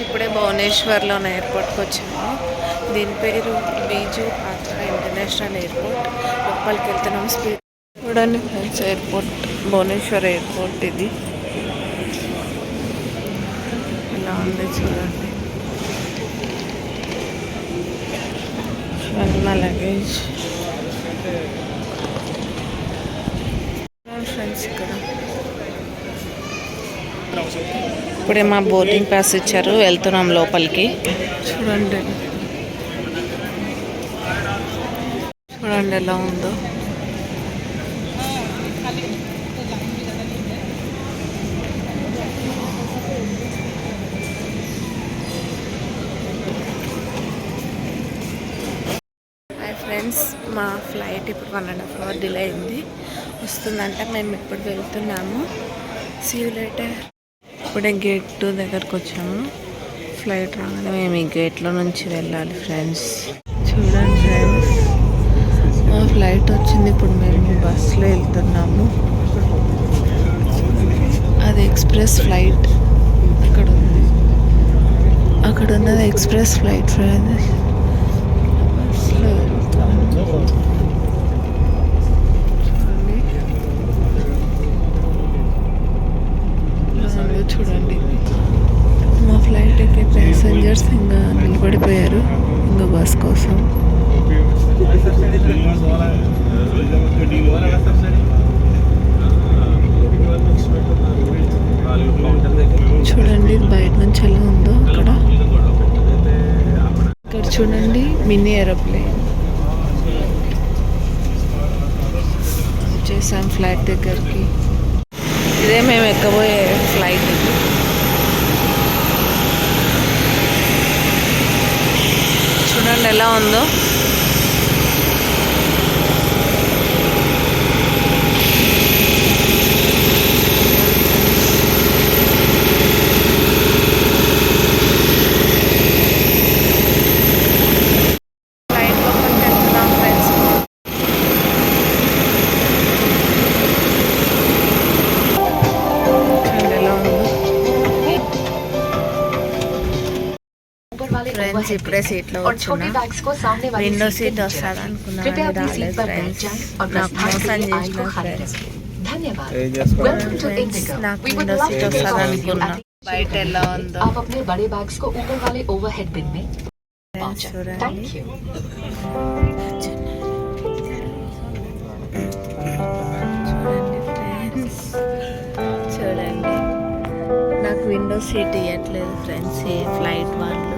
ఇప్పుడే భువనేశ్వర్లోని ఎయిర్పోర్ట్కి వచ్చాము. దీని పేరు బీజు పాత్ర ఇంటర్నేషనల్ ఎయిర్పోర్ట్. లోపలికి వెళ్తున్నాం. స్పీడ్ చూడండి ఫ్రెండ్స్, ఎయిర్పోర్ట్ భువనేశ్వర్ ఎయిర్పోర్ట్ ఇది. ఇలా ఉంది చూడండి. నా లగేజ్ ఫ్రెండ్స్ ఇక్కడ ఇప్పుడే మా బోర్డింగ్ పాస్ ఇచ్చారు, వెళ్తున్నాం లోపలికి. చూడండి చూడండి ఎలా ఉందో. హాయ్ ఫ్రెండ్స్, మా ఫ్లైట్ ఇప్పుడు 1.5 hours డిలే అయింది. వస్తుందంటే మేము ఇప్పుడు వెళ్తున్నాము. See you later. ఇప్పుడే గేట్ 2 దగ్గరకు వచ్చాము. ఫ్లైట్ రాగానే మేము ఈ గేట్లో నుంచి వెళ్ళాలి ఫ్రెండ్స్. చూడండి ఫ్రెండ్స్, మా ఫ్లైట్ వచ్చింది. ఇప్పుడు మేము బస్సులో వెళ్తున్నాము. అది ఎక్స్ప్రెస్ ఫ్లైట్. అక్కడ ఉంది, అక్కడ ఉన్నది ఎక్స్ప్రెస్ ఫ్లైట్ ఫ్రెండ్స్. బస్సులో వెళ్తున్నాము. చూడండి మా ఫ్లైట్ ఎక్కే ప్యాసింజర్స్ ఇంకా నిలబడిపోయారు ఇంకా బస్ కోసం. చూడండి బయట నుంచి ఎలా ఉందో. అక్కడ ఇక్కడ చూడండి మినీ ఏరోప్లేన్. వచ్చేసాం ఫ్లైట్ దగ్గరికి. ఇదే మేము ఎక్కబోయే ఫ్లైట్. చూడండి ఎలా ఉందో. ఫ్లైట్ లోపలికి వెళ్తున్నాం ఫ్రెండ్స్. ఫ్రెండ్స్ ఇప్పుడే సీట్లో వచ్చిన విండో సీట్ వస్తుంది అనుకున్నాను, రాలేదు ఫ్రెండ్స్. నాకు మోసం చేసిన ఫ్రెండ్స్. నాకు విండో సీట్ వస్తుంది అనుకున్నా. బయట ఎలా ఉందో చూడండి. చూడండి నాకు విండో సీట్ ఇవ్వట్లేదు ఫ్రెండ్స్ ఈ ఫ్లైట్ వాళ్ళు.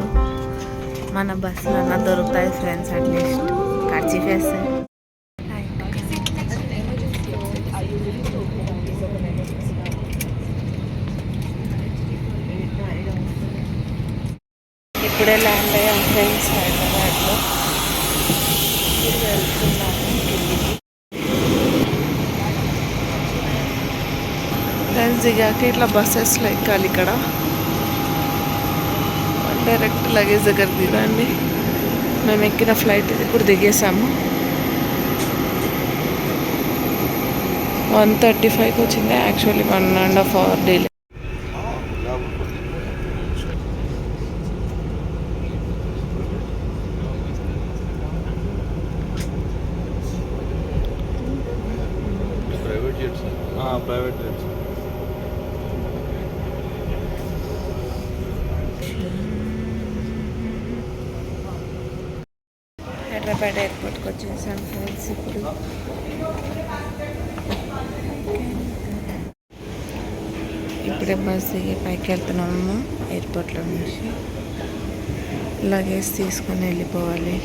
మన బస్సులో అన్న దొరుకుతాయి ఫ్రెండ్స్, అట్లీస్ట్ ఖర్చు చేస్తాయి. ఇప్పుడే ల్యాండ్ అయ్యాం ఫ్రెండ్స్ హైదరాబాద్లో. వెళ్తున్నాము ఫ్రెండ్స్. దిగాక ఇట్లా బస్సెస్లో ఎక్కాలి. ఇక్కడ డైరెక్ట్ లగేజ్ దగ్గర దిగండి. మేము ఎక్కిన ఫ్లైట్ ఇప్పుడు దిగేసాము. 1:35కి వచ్చింది. Actually 1.5 hours delay. Private jets. Hyderabad ఎయిర్పోర్ట్కి వచ్చేసాం ఫ్రెండ్స్. ఇప్పుడు ఇప్పుడే బస్ దిగి పైకి వెళ్తున్నాము ఎయిర్పోర్ట్లో నుంచి. లగేజ్ తీసుకొని వెళ్ళిపోవాలి.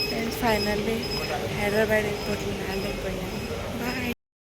ఫ్రెండ్స్ ఫైనల్లీ హైదరాబాద్ ఎయిర్పోర్ట్లో ల్యాండ్ అయిపోయాము.